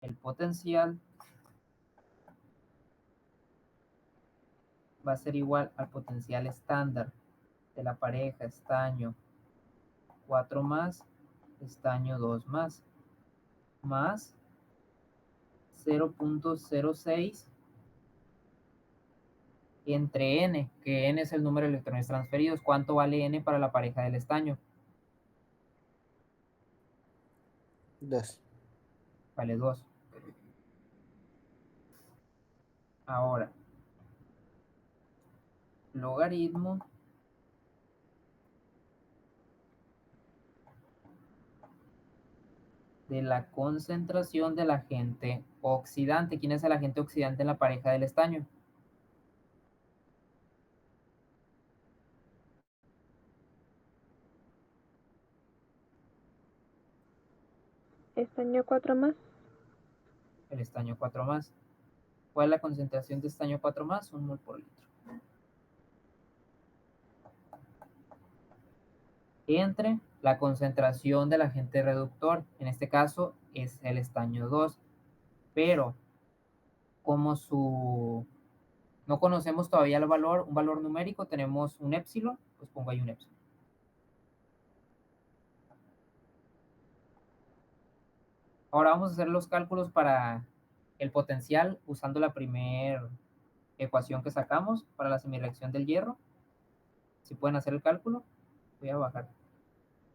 el potencial va a ser igual al potencial estándar de la pareja estaño 4 más, estaño 2 más 0.06 entre n, que n es el número de electrones transferidos. ¿Cuánto vale n para la pareja del estaño? 2. Vale 2. Ahora, logaritmo de la concentración del agente oxidante. ¿Quién es el agente oxidante en la pareja del estaño? Estaño 4 más. El estaño 4 más. ¿Cuál es la concentración de estaño 4 más? 1 mol por litro. Entre la concentración del agente reductor, en este caso es el estaño 2, pero como no conocemos todavía el valor, un valor numérico, tenemos un épsilon, pues pongo ahí un épsilon. Ahora vamos a hacer los cálculos para el potencial usando la primera ecuación que sacamos para la semireacción del hierro. Si pueden hacer el cálculo, voy a bajar,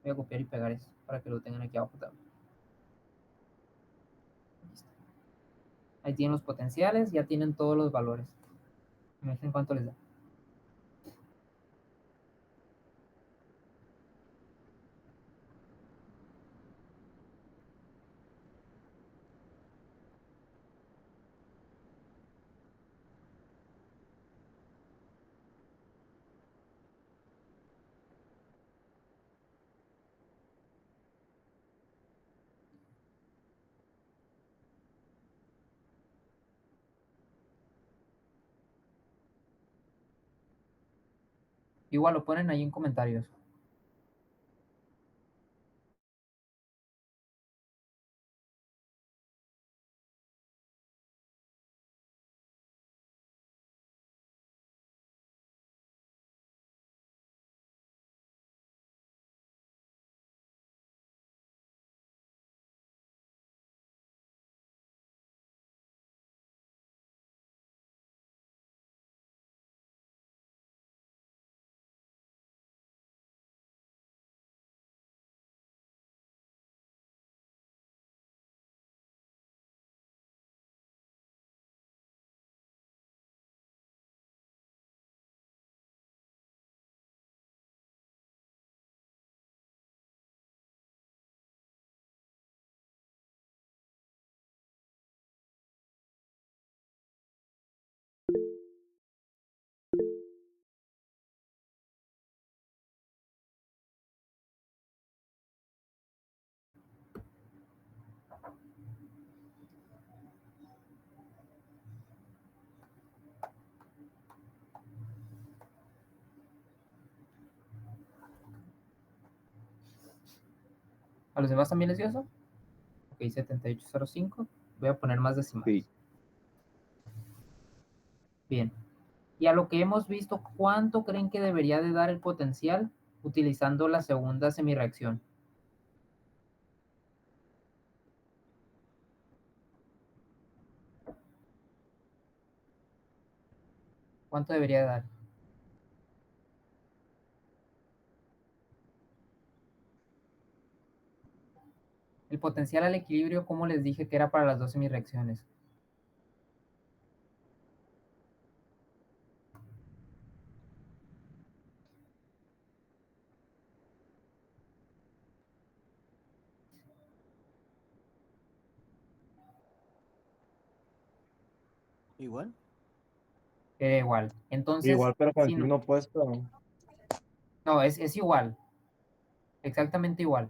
voy a copiar y pegar eso para que lo tengan aquí abajo también. Ahí tienen los potenciales, ya tienen todos los valores. Me dicen cuánto les da. Igual lo ponen ahí en comentarios. ¿A los demás también les dio eso? Ok, 7805. Voy a poner más decimales. Sí. Bien. Y a lo que hemos visto, ¿cuánto creen que debería de dar el potencial utilizando la segunda semireacción? ¿Cuánto debería dar? El potencial al equilibrio, como les dije que era para las dos semireacciones. Igual. Era igual. Entonces, Igual, pero con si signo opuesto. no, es igual. Exactamente igual.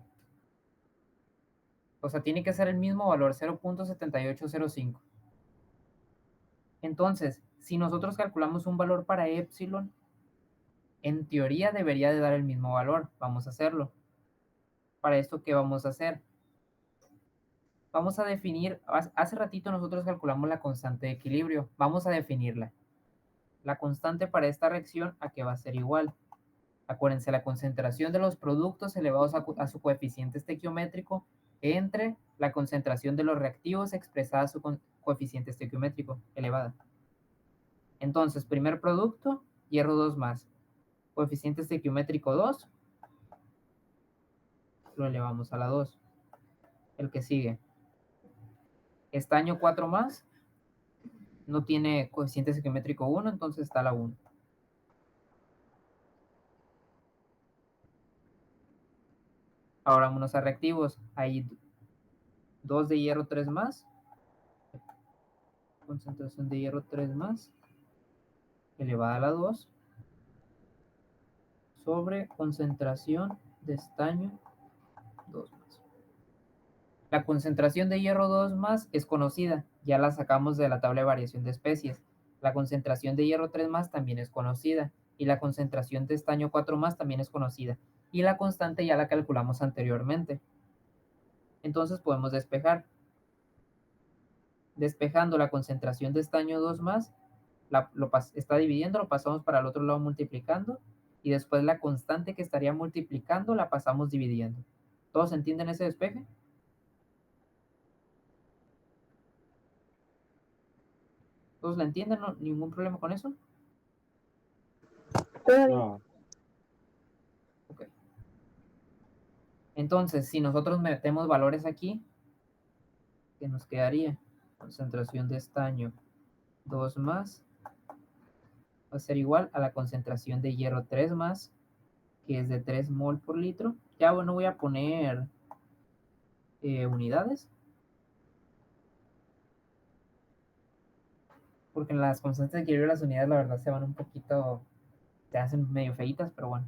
O sea, tiene que ser el mismo valor, 0.7805. Entonces, si nosotros calculamos un valor para epsilon, en teoría debería de dar el mismo valor. Vamos a hacerlo. Para esto, ¿qué vamos a hacer? Vamos a definir, hace ratito nosotros calculamos la constante de equilibrio, vamos a definirla. La constante para esta reacción, ¿a qué va a ser igual? Acuérdense, la concentración de los productos elevados a su coeficiente estequiométrico entre la concentración de los reactivos expresada a su coeficiente estequiométrico elevada. Entonces, primer producto, hierro 2 más. Coeficiente estequiométrico 2, lo elevamos a la 2. El que sigue, estaño 4 más, no tiene coeficiente estequiométrico 1, entonces está la 1. Ahora vámonos a reactivos. Hay 2 de hierro 3 más. Concentración de hierro 3 más, elevada a la 2, sobre concentración de estaño 2 más. La concentración de hierro 2 más es conocida, ya la sacamos de la tabla de variación de especies. La concentración de hierro 3 más también es conocida, y la concentración de estaño 4 más también es conocida. Y la constante ya la calculamos anteriormente. Entonces podemos despejar. Despejando la concentración de estaño 2 más, está dividiendo, lo pasamos para el otro lado multiplicando, y después la constante que estaría multiplicando la pasamos dividiendo. ¿Todos entienden ese despeje? ¿Todos la entienden? ¿No? ¿Ningún problema con eso? No. Ok. Entonces, si nosotros metemos valores aquí, ¿qué nos quedaría? Concentración de estaño 2 más va a ser igual a la concentración de hierro 3 más, que es de 3 mol por litro. Ya, bueno, voy a poner unidades, porque en las constantes de equilibrio las unidades la verdad se van un poquito, se hacen medio feitas, pero bueno,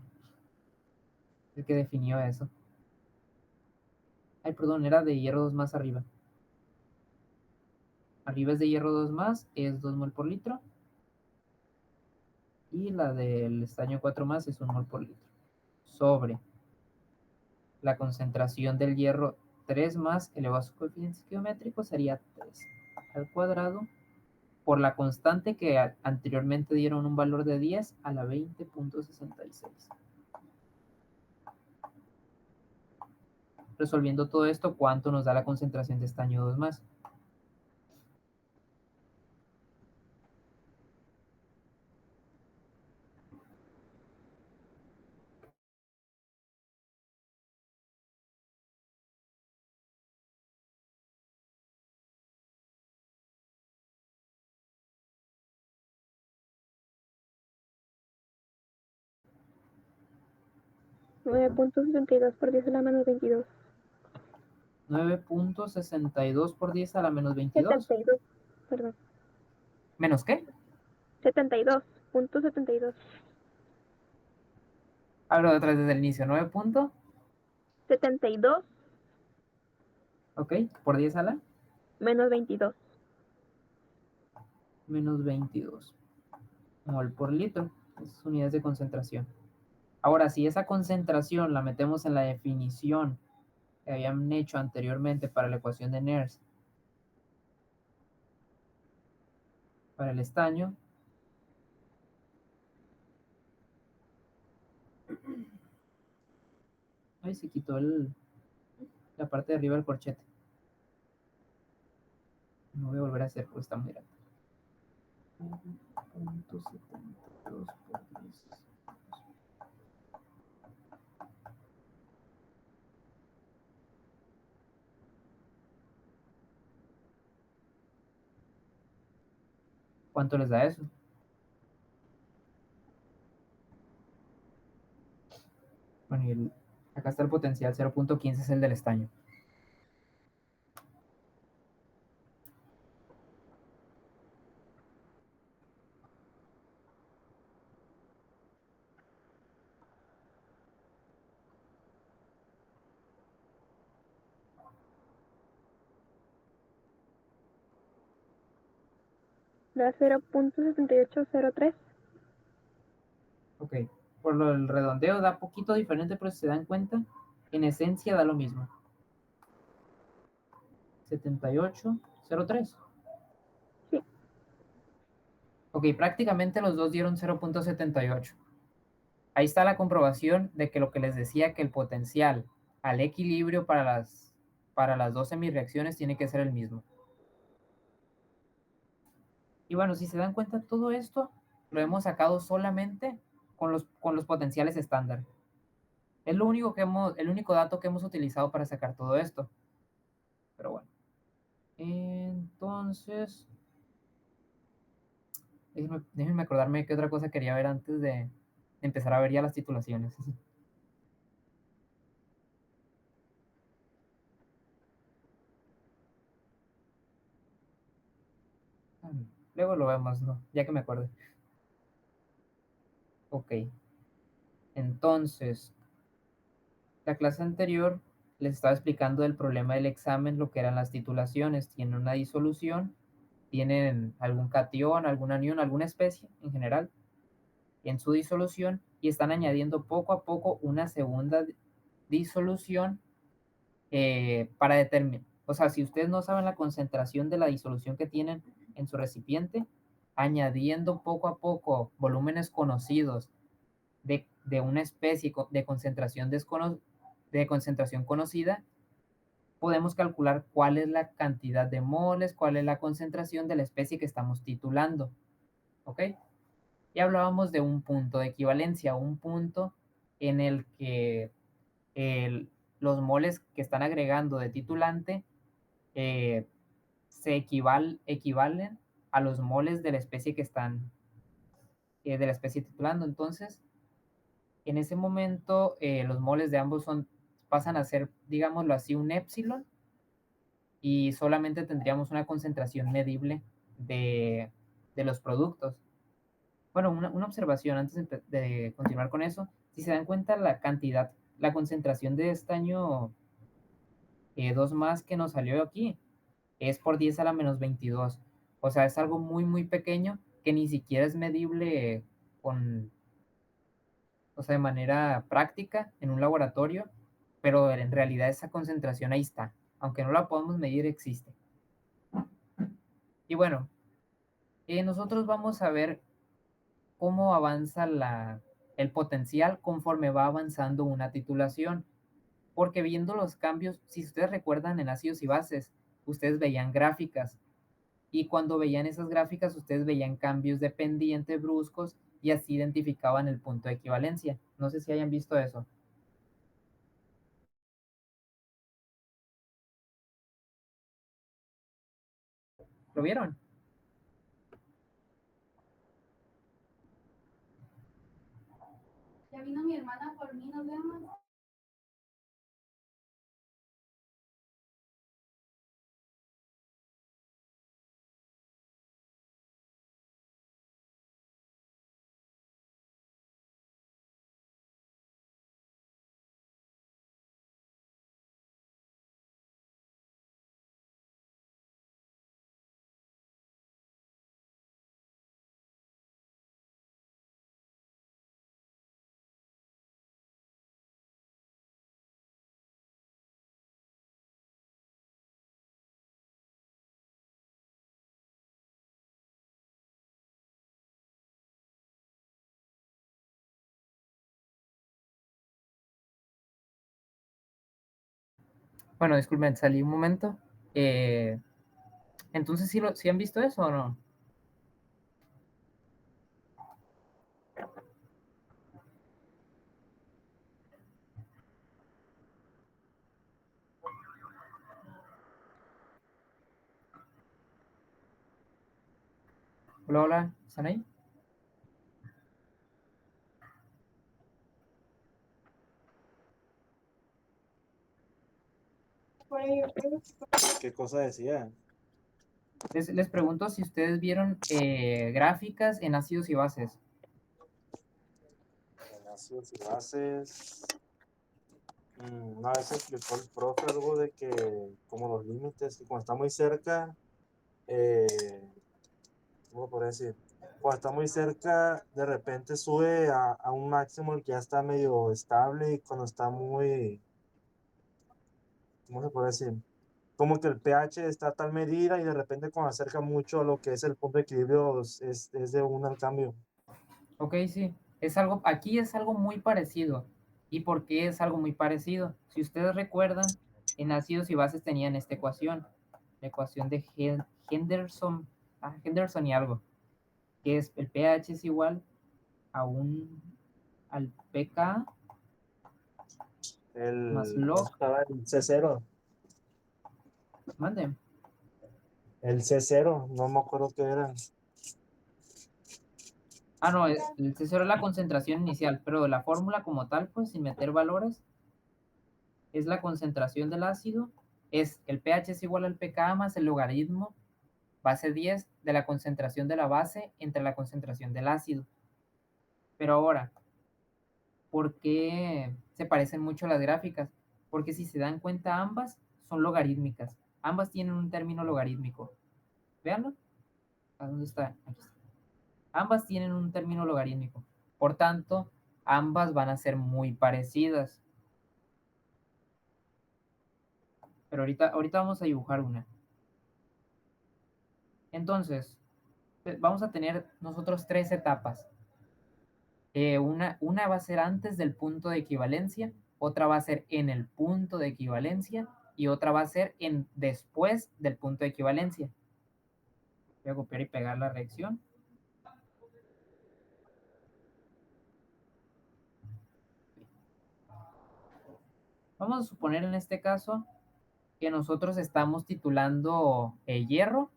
el que definió eso. Ay, perdón, era de hierro 2 más arriba. Arriba es de hierro 2 más, es 2 mol por litro. Y la del estaño 4 más es 1 mol por litro. Sobre la concentración del hierro 3 más elevado a su coeficiente geométrico sería 3 al cuadrado por la constante que anteriormente dieron un valor de 10 a la 20.66. Resolviendo todo esto, ¿cuánto nos da la concentración de estaño 2 más? (9.62 por 10 a la menos 22) 9.62 por 10 a la menos 22. 72, perdón. ¿Menos qué? 72.72. Hablo otra vez desde el inicio. 9 punto, 72 ok, por 10 a la menos 22. menos 22 mol por litro. Es unidades de concentración. Ahora, si esa concentración la metemos en la definición que habían hecho anteriormente para la ecuación de Nernst, para el estaño, ahí se quitó la parte de arriba del corchete. No voy a volver a hacer porque está muy grande. 9.72 por 10. ¿Cuánto les da eso? Bueno, y acá está el potencial, 0.15 es el del estaño. Da 0.7803. Ok, por lo del redondeo da poquito diferente, pero si se dan cuenta, en esencia da lo mismo. 7803. Sí. Ok, prácticamente los dos dieron 0.78. Ahí está la comprobación de que lo que les decía, que el potencial al equilibrio para las dos semireacciones tiene que ser el mismo. Y bueno, si se dan cuenta, todo esto lo hemos sacado solamente con los potenciales estándar. Es lo único el único dato que hemos utilizado para sacar todo esto. Pero bueno. Entonces, déjenme acordarme de qué otra cosa quería ver antes de empezar a ver ya las titulaciones. Luego lo vemos, ¿no? Ya que me acuerde. Ok. Entonces, la clase anterior les estaba explicando el problema del examen, lo que eran las titulaciones. Tienen una disolución, tienen algún catión, alguna anión, alguna especie en general en su disolución y están añadiendo poco a poco una segunda disolución para determinar. O sea, si ustedes no saben la concentración de la disolución que tienen en su recipiente, añadiendo poco a poco volúmenes conocidos de una especie de concentración, de concentración conocida, podemos calcular cuál es la cantidad de moles, cuál es la concentración de la especie que estamos titulando. ¿Ok? Y hablábamos de un punto de equivalencia, un punto en el que los moles que están agregando de titulante se equivalen a los moles de la especie que están, de la especie titulando. Entonces, en ese momento, los moles de ambos pasan a ser, digámoslo así, un épsilon y solamente tendríamos una concentración medible de los productos. Bueno, una observación antes de continuar con eso. Si se dan cuenta, la cantidad, la concentración de estaño 2 más que nos salió aquí es por 10 a la menos 22. O sea, es algo muy, muy pequeño que ni siquiera es medible o sea, de manera práctica en un laboratorio, pero en realidad esa concentración ahí está. Aunque no la podemos medir, existe. Y bueno, nosotros vamos a ver cómo avanza el potencial conforme va avanzando una titulación. Porque viendo los cambios, si ustedes recuerdan en ácidos y bases, ustedes veían gráficas. Y cuando veían esas gráficas, ustedes veían cambios de pendiente bruscos y así identificaban el punto de equivalencia. No sé si hayan visto eso. ¿Lo vieron? Ya vino mi hermana por mí, nos vemos. Bueno, disculpen, salí un momento. Entonces, ¿sí han visto eso o no? Hola, hola, ¿están ahí? ¿Qué cosa decía? Les pregunto si ustedes vieron gráficas en ácidos y bases. En ácidos y bases. Una vez explicó el profe algo de que, como los límites, que cuando está muy cerca, ¿cómo podría decir? Cuando está muy cerca, de repente sube a un máximo el que ya está medio estable y cuando está muy, ¿cómo se puede decir? como que el pH está a tal medida y de repente cuando acerca mucho a lo que es el punto de equilibrio es de uno al cambio. Ok, sí. Es algo, aquí es algo muy parecido. ¿Y por qué es algo muy parecido? Si ustedes recuerdan, en ácidos y bases tenían esta ecuación, la ecuación de Henderson, Henderson y algo, que es el pH es igual a al pK más ¿Cómo log, estaba? El C0. manden. El C0, no me acuerdo qué era. Ah, no, el C0 es la concentración inicial, pero la fórmula como tal, pues sin meter valores, es la concentración del ácido, es el pH es igual al pK más el logaritmo base 10 de la concentración de la base entre la concentración del ácido. Pero ahora, ¿por qué se parecen mucho las gráficas? Porque si se dan cuenta, ambas son logarítmicas. Ambas tienen un término logarítmico. Veanlo. ¿A dónde está? Aquí está. Ambas tienen un término logarítmico. Por tanto, ambas van a ser muy parecidas. Pero ahorita vamos a dibujar una. Entonces, vamos a tener nosotros tres etapas. Una va a ser antes del punto de equivalencia, otra va a ser en el punto de equivalencia y otra va a ser después del punto de equivalencia. Voy a copiar y pegar la reacción. Vamos a suponer en este caso que nosotros estamos titulando hierro,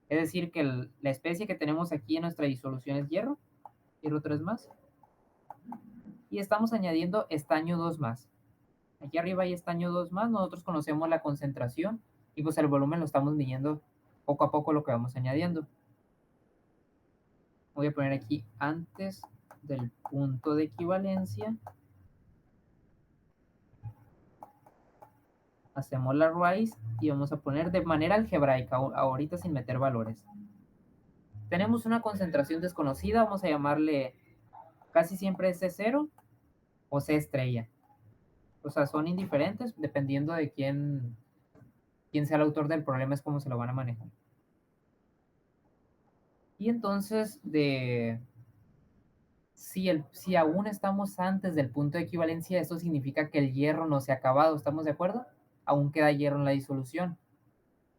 es decir, que la especie que tenemos aquí en nuestra disolución es hierro 3 más, y estamos añadiendo estaño 2 más. Aquí arriba hay estaño 2 más, nosotros conocemos la concentración y pues el volumen lo estamos midiendo poco a poco lo que vamos añadiendo. Voy a poner aquí antes del punto de equivalencia. Hacemos la raíz y vamos a poner de manera algebraica, ahorita sin meter valores. Tenemos una concentración desconocida, vamos a llamarle casi siempre C0 o C estrella. O sea, son indiferentes dependiendo de quién sea el autor del problema, es cómo se lo van a manejar. Y entonces, si aún estamos antes del punto de equivalencia, esto significa que el hierro no se ha acabado, ¿estamos de acuerdo? Aún queda hierro en la disolución.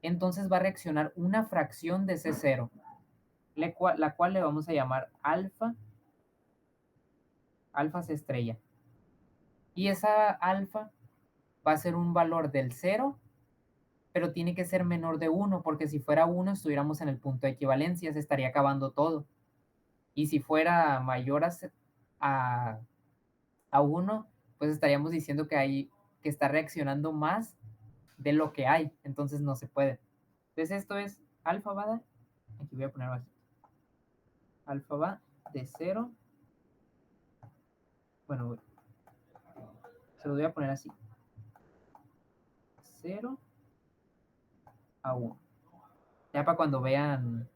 Entonces va a reaccionar una fracción de C0, la cual le vamos a llamar alfa C estrella. Y esa alfa va a ser un valor del 0, pero tiene que ser menor de 1, porque si fuera 1 estuviéramos en el punto de equivalencia, se estaría acabando todo. Y si fuera mayor a 1, pues estaríamos diciendo que está reaccionando más de lo que hay, entonces no se puede. Entonces esto es alfa va, aquí voy a poner bajito, alfa va de 0, bueno, se lo voy a poner así, 0 a 1. Ya para cuando vean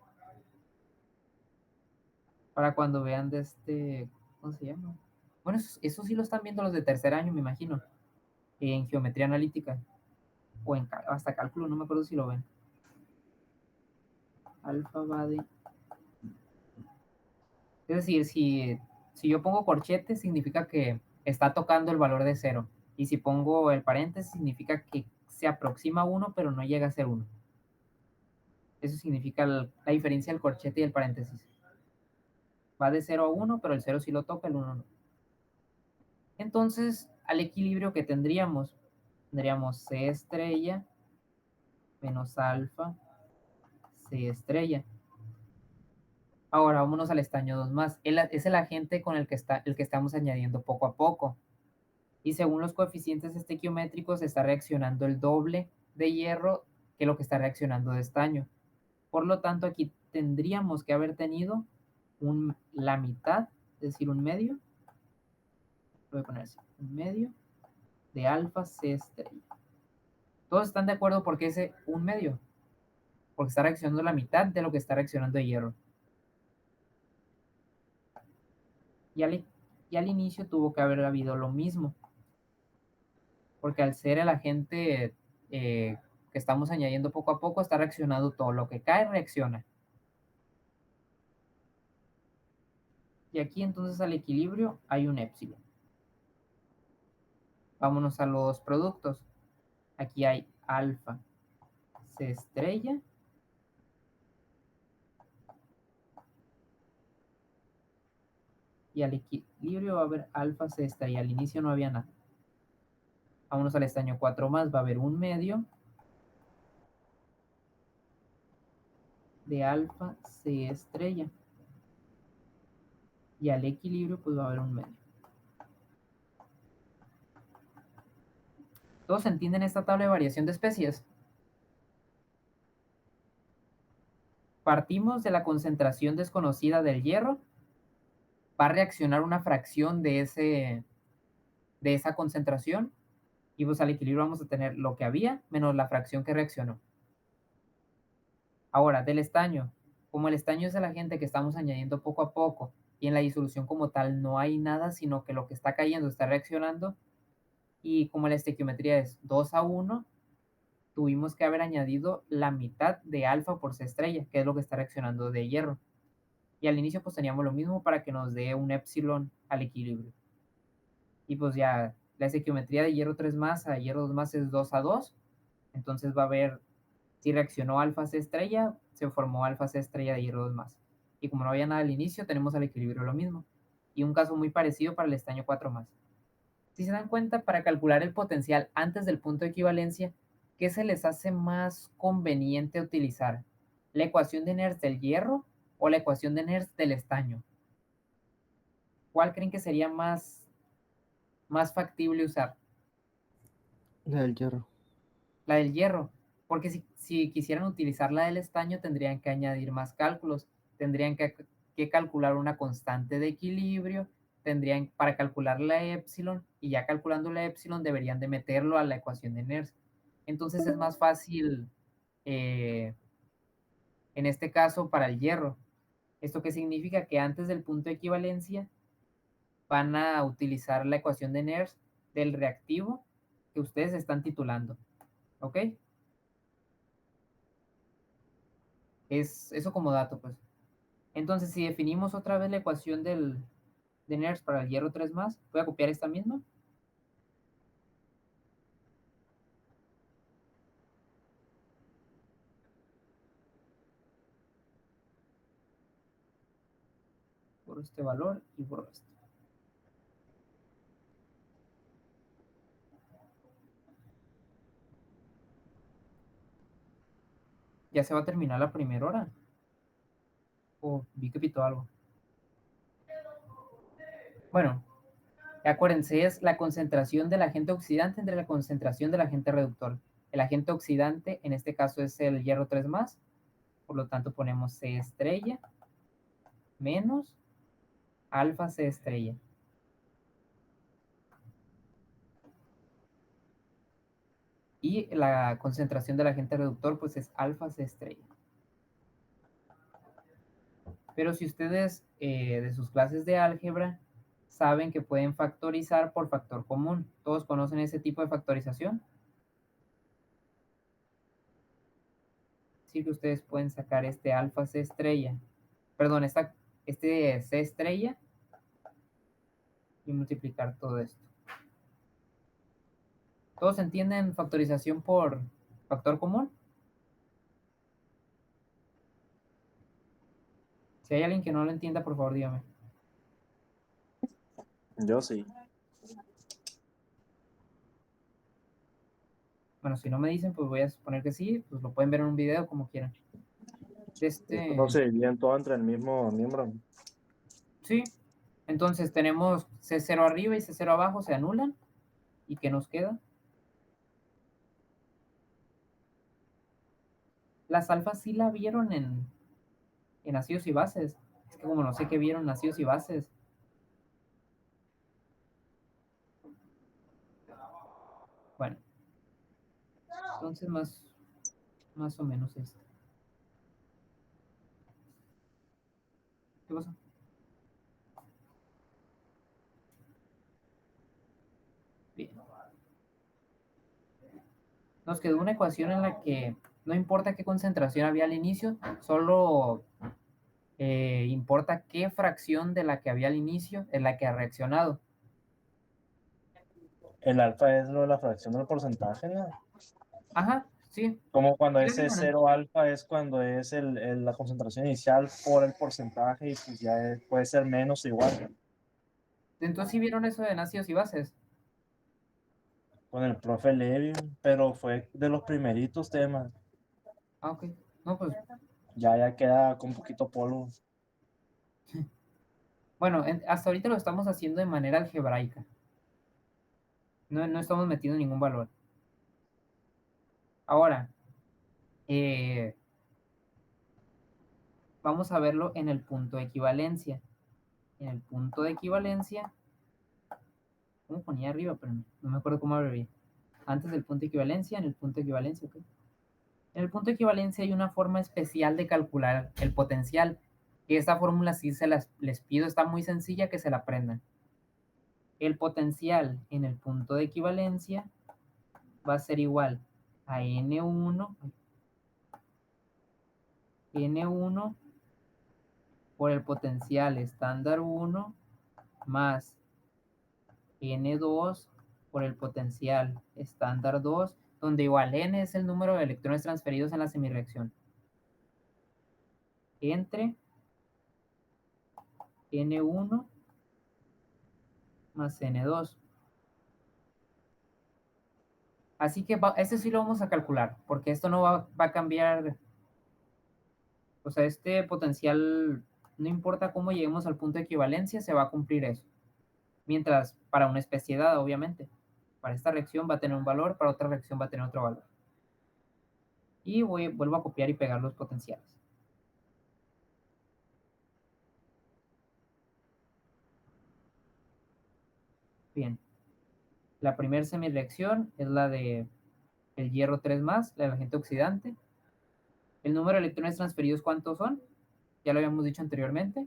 de ¿cómo se llama? Bueno, eso sí lo están viendo los de tercer año, me imagino, en geometría analítica, o hasta cálculo, no me acuerdo si lo ven. Alfa va de... Es decir, si yo pongo corchete, significa que está tocando el valor de 0. Y si pongo el paréntesis, significa que se aproxima a 1, pero no llega a ser 1. Eso significa la diferencia del corchete y el paréntesis. Va de 0 a 1, pero el 0 sí lo toca, el 1 no. Entonces, al equilibrio que tendríamos C estrella menos alfa C estrella. Ahora vámonos al estaño 2 más. Es el agente con el que estamos añadiendo poco a poco. Y según los coeficientes estequiométricos está reaccionando el doble de hierro que lo que está reaccionando de estaño. Por lo tanto, aquí tendríamos que haber tenido la mitad, es decir, un medio. Lo voy a poner así, un medio de alfa C estrella. ¿Todos están de acuerdo por qué ese un medio? Porque está reaccionando la mitad de lo que está reaccionando de hierro. Y al inicio tuvo que haber habido lo mismo. Porque al ser el agente que estamos añadiendo poco a poco está reaccionando todo. Lo que cae reacciona. Y aquí entonces al equilibrio hay un épsilon. Vámonos a los productos. Aquí hay alfa C estrella y al equilibrio va a haber alfa C estrella. Al inicio no había nada. Vámonos al estaño 4 más, va a haber un medio de alfa C estrella. Y al equilibrio pues va a haber un medio. ¿Todos entienden esta tabla de variación de especies? Partimos de la concentración desconocida del hierro. Va a reaccionar una fracción de esa concentración. Y pues al equilibrio vamos a tener lo que había menos la fracción que reaccionó. Ahora, del estaño. Como el estaño es el agente que estamos añadiendo poco a poco y en la disolución como tal no hay nada, sino que lo que está cayendo está reaccionando, y como la estequiometría es 2:1, tuvimos que haber añadido la mitad de alfa por C estrella, que es lo que está reaccionando de hierro. Y al inicio pues teníamos lo mismo para que nos dé un épsilon al equilibrio. Y pues ya la estequiometría de hierro 3 más a hierro 2 más es 2:2. Entonces va a haber, si reaccionó alfa C estrella, se formó alfa C estrella de hierro 2 más. Y como no había nada al inicio, tenemos al equilibrio lo mismo. Y un caso muy parecido para el estaño 4 más. Si se dan cuenta, para calcular el potencial antes del punto de equivalencia, ¿qué se les hace más conveniente utilizar? ¿La ecuación de Nernst del hierro o la ecuación de Nernst del estaño? ¿Cuál creen que sería más factible usar? La del hierro. La del hierro, porque si quisieran utilizar la del estaño tendrían que añadir más cálculos, tendrían que calcular una constante de equilibrio, tendrían para calcular la épsilon, y ya calculando la épsilon deberían de meterlo a la ecuación de Nernst. Entonces es más fácil en este caso para el hierro. ¿Esto qué significa? Que antes del punto de equivalencia van a utilizar la ecuación de Nernst del reactivo que ustedes están titulando. ¿Ok? Es eso como dato, pues. Entonces, si definimos otra vez la ecuación de Nernst para el hierro 3 más, voy a copiar esta misma. Por este valor y por este. Ya se va a terminar la primera hora. Oh, vi que pitó algo. Bueno, acuérdense, es la concentración del agente oxidante entre la concentración del agente reductor. El agente oxidante en este caso es el hierro 3 más, por lo tanto ponemos C estrella menos alfa C estrella. Y la concentración del agente reductor pues es alfa C estrella. Pero si ustedes de sus clases de álgebra saben que pueden factorizar por factor común, ¿todos conocen ese tipo de factorización? Sí, que ustedes pueden sacar este alfa C estrella, perdón, este C estrella y multiplicar todo esto. ¿Todos entienden factorización por factor común? Si hay alguien que no lo entienda, por favor dígame. Yo sí. Bueno, si no me dicen, pues voy a suponer que sí, pues lo pueden ver en un video como quieran. Esto no se divide todo entre el mismo miembro. Sí, entonces tenemos C0 arriba y C0 abajo, se anulan. ¿Y qué nos queda? Las alfas sí la vieron en ácidos y bases. Es que como no sé qué vieron en ácidos y bases. Bueno, entonces más o menos esto. ¿Qué pasó? Bien. nos quedó una ecuación en la que no importa qué concentración había al inicio, solo importa qué fracción de la que había al inicio es la que ha reaccionado. El alfa es lo de la fracción del porcentaje, ¿no? Ajá, sí. Como cuando Sí, ese básicamente. 0 alfa es cuando es la concentración inicial por el porcentaje y pues ya puede ser menos o igual. Entonces, ¿sí vieron eso de ácidos y bases? Con el profe Levi, pero fue de los primeritos temas. Ah, ok. No, pues, Ya queda con poquito polvo. bueno, hasta ahorita lo estamos haciendo de manera algebraica. No estamos metiendo ningún valor. Ahora, eh, vamos a verlo en el punto de equivalencia. En el punto de equivalencia, ¿cómo ponía arriba? Pero no me acuerdo cómo abrevié. Antes del punto de equivalencia, en el punto de equivalencia, ok. En el punto de equivalencia hay una forma especial de calcular el potencial. Y esta fórmula sí les pido, está muy sencilla que se la aprendan. El potencial en el punto de equivalencia va a ser igual a N1 por el potencial estándar 1 más N2 por el potencial estándar 2, donde igual N es el número de electrones transferidos en la semireacción, entre N1 más N2. Así que este sí lo vamos a calcular, porque esto no va a cambiar. O sea, este potencial, no importa cómo lleguemos al punto de equivalencia, se va a cumplir eso. Mientras para una especies obviamente, para esta reacción va a tener un valor, para otra reacción va a tener otro valor. Y vuelvo a copiar y pegar los potenciales. Bien. La primera semireacción es la de el hierro 3+, la del agente oxidante. El número de electrones transferidos, ¿cuántos son? Ya lo habíamos dicho anteriormente.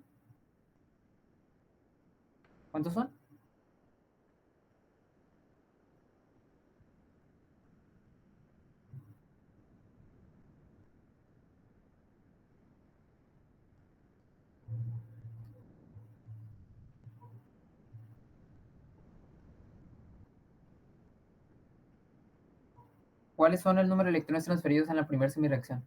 ¿Cuántos son? ¿Cuáles son el número de electrones transferidos en la primera semireacción?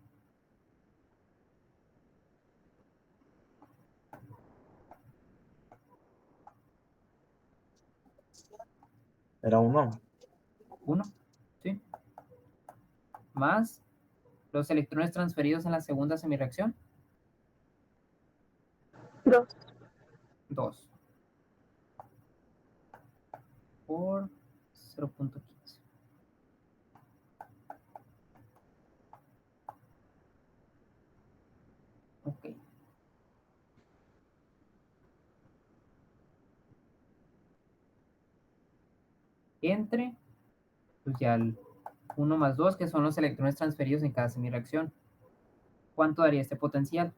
Era uno. 1, ¿sí? Más los electrones transferidos en la segunda semireacción. 2. 2 por 0.15. Ok. Entre, pues ya el 1 más 2, que son los electrones transferidos en cada semireacción. ¿Cuánto daría este potencial?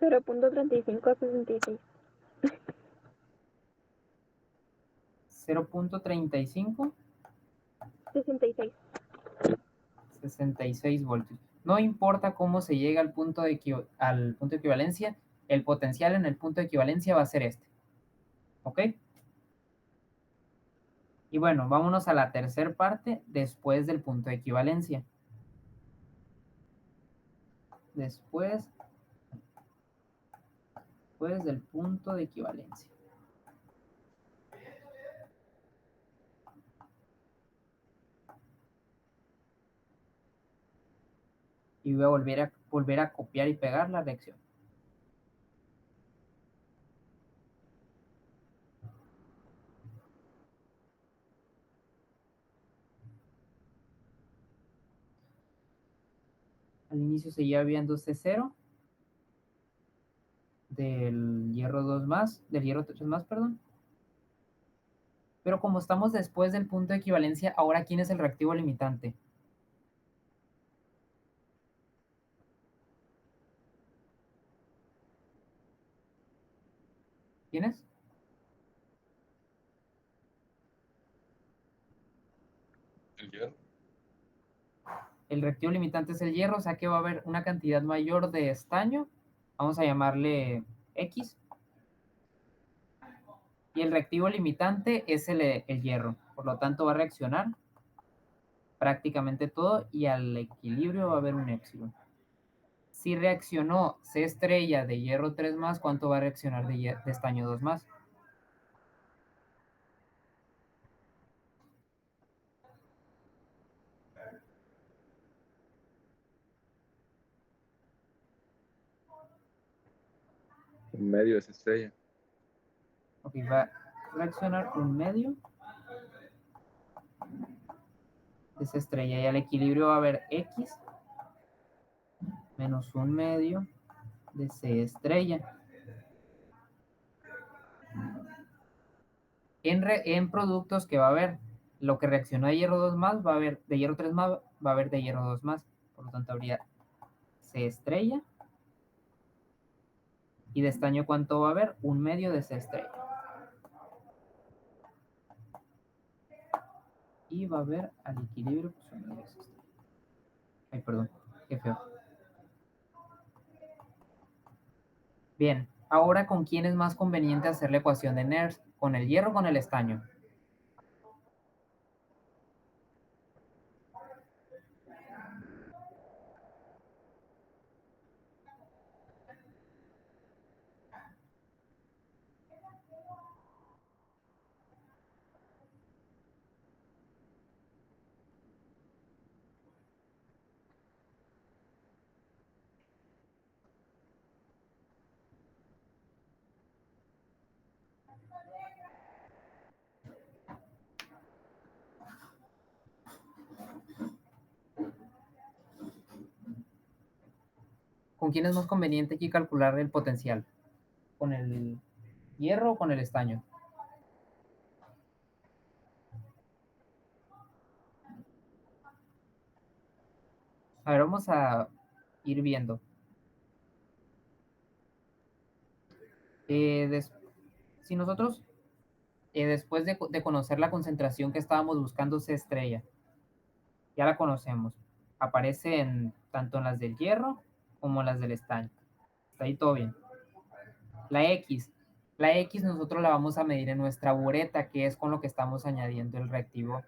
Cero punto 35 a 66. 0.35, 66. 66 voltios. No importa cómo se llega al punto de equivalencia, el potencial en el punto de equivalencia va a ser este. ¿Ok? Y bueno, vámonos a la tercera parte después del punto de equivalencia. Después del punto de equivalencia. Y voy a volver a copiar y pegar la reacción. Al inicio seguía viendo C0. del hierro 2 más, del hierro 3 más, perdón. Pero como estamos después del punto de equivalencia, ahora ¿quién es el reactivo limitante? ¿Quién es? El hierro. El reactivo limitante es el hierro, o sea que va a haber una cantidad mayor de estaño, vamos a llamarle X, y el reactivo limitante es el hierro, por lo tanto va a reaccionar prácticamente todo y al equilibrio va a haber un épsilon. Si reaccionó C estrella de hierro 3 más, ¿cuánto va a reaccionar de estaño 2 más? En medio de esa estrella. Ok, va a reaccionar un medio de esa estrella y al equilibrio va a haber X menos un medio de C estrella. En productos que va a haber lo que reaccionó de hierro 2 más, va a haber de hierro 3 más, va a haber de hierro 2 más. Por lo tanto, habría C estrella. Y de estaño, ¿cuánto va a haber? Un medio de C estrella. Y va a haber al equilibrio, pues un medio de C estrella. Ay, perdón, qué feo. Bien, ahora ¿con quién es más conveniente hacer la ecuación de Nernst? ¿Con el hierro o con el estaño? ¿Con quién es más conveniente aquí calcular el potencial? ¿Con el hierro o con el estaño? A ver, vamos a ir viendo. Si nosotros, después de conocer la concentración que estábamos buscando, C estrella, ya la conocemos. Aparece tanto en las del hierro como en las del estaño. Está ahí todo bien. La X. La X nosotros la vamos a medir en nuestra bureta, que es con lo que estamos añadiendo el reactivo.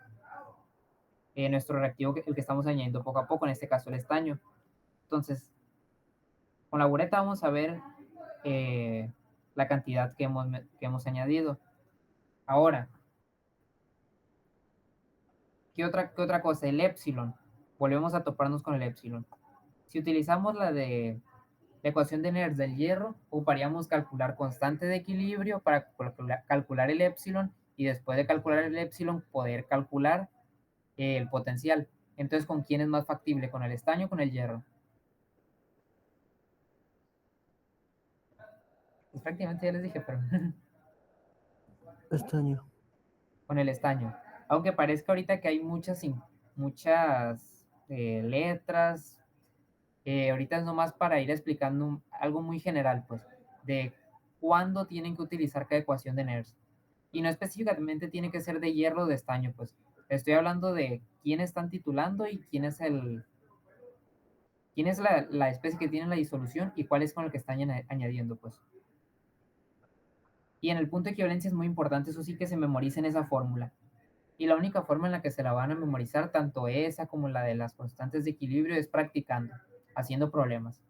Nuestro reactivo, el que estamos añadiendo poco a poco, en este caso el estaño. Entonces, con la bureta vamos a ver la cantidad que hemos añadido. Ahora, ¿qué otra cosa? El épsilon. Volvemos a toparnos con el épsilon. Si utilizamos la ecuación de Nernst del hierro, ocuparíamos calcular constante de equilibrio para calcular el épsilon y después de calcular el épsilon poder calcular el potencial. Entonces, ¿con quién es más factible? ¿Con el estaño o con el hierro? Pues prácticamente ya les dije, pero Estaño. con el estaño. Aunque parezca ahorita que hay muchas letras, ahorita es nomás para ir explicando algo muy general, pues, de cuándo tienen que utilizar cada ecuación de Nernst. Y no específicamente tiene que ser de hierro o de estaño, pues. Estoy hablando de quién están titulando y quién es la especie que tiene la disolución y cuál es con el que están añadiendo, pues. Y en el punto de equivalencia es muy importante, eso sí, que se memoricen esa fórmula. Y la única forma en la que se la van a memorizar, tanto esa como la de las constantes de equilibrio, es practicando, haciendo problemas.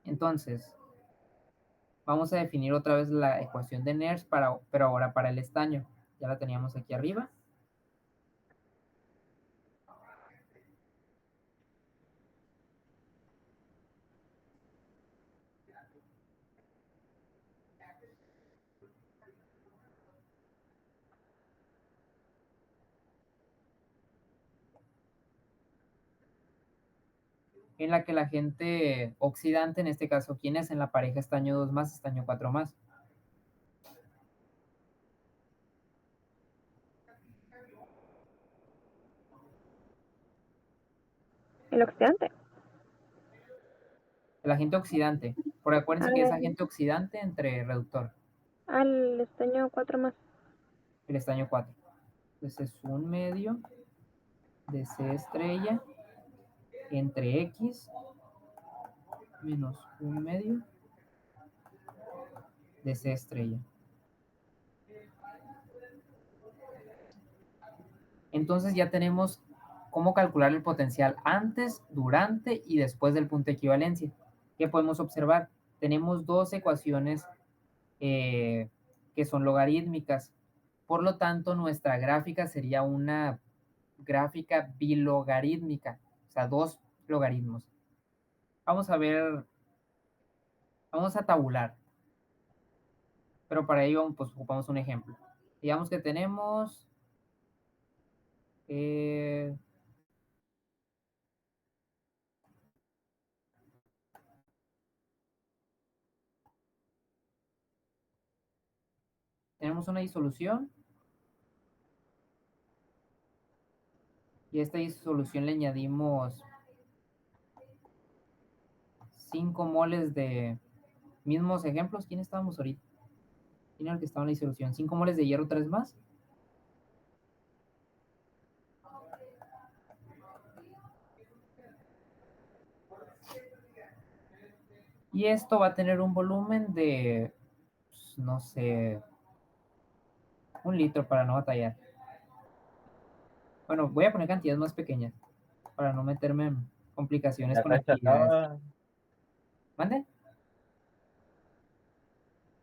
Entonces, vamos a definir otra vez la ecuación de Nernst, pero ahora para el estaño. Ya la teníamos aquí arriba. en la que el agente oxidante, en este caso, ¿quién es? En la pareja estaño 2 más, estaño 4 más. El oxidante. El agente oxidante. Porque acuérdense que es Ah, agente oxidante entre reductor. al estaño 4 más. El estaño 4. Entonces es un medio de C estrella entre X menos un medio de C estrella. Entonces ya tenemos cómo calcular el potencial antes, durante y después del punto de equivalencia. ¿Qué podemos observar? Tenemos dos ecuaciones que son logarítmicas. Por lo tanto, nuestra gráfica sería una gráfica bilogarítmica, o sea, dos logaritmos. Vamos a ver, vamos a tabular, pero para ello pues, ocupamos un ejemplo. Digamos que tenemos una disolución y a esta disolución le añadimos 5 moles de mismos ejemplos. ¿Quién estábamos ahorita? ¿Quién era el que estaba en la disolución? 5 moles de hierro 3 más. Y esto va a tener un volumen de, pues, no sé, 1 litro para no batallar. Bueno, voy a poner cantidades más pequeñas para no meterme en complicaciones Ya con casi actividades. acaba. ¿Mande?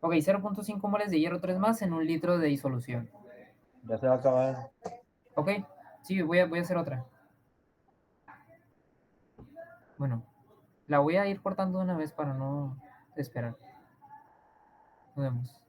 Ok, 0.5 moles de hierro 3 más en 1 litro de disolución. Ya se va a acabar. Ok, sí, voy a hacer otra. Bueno, la voy a ir cortando de una vez para no esperar. Nos vemos.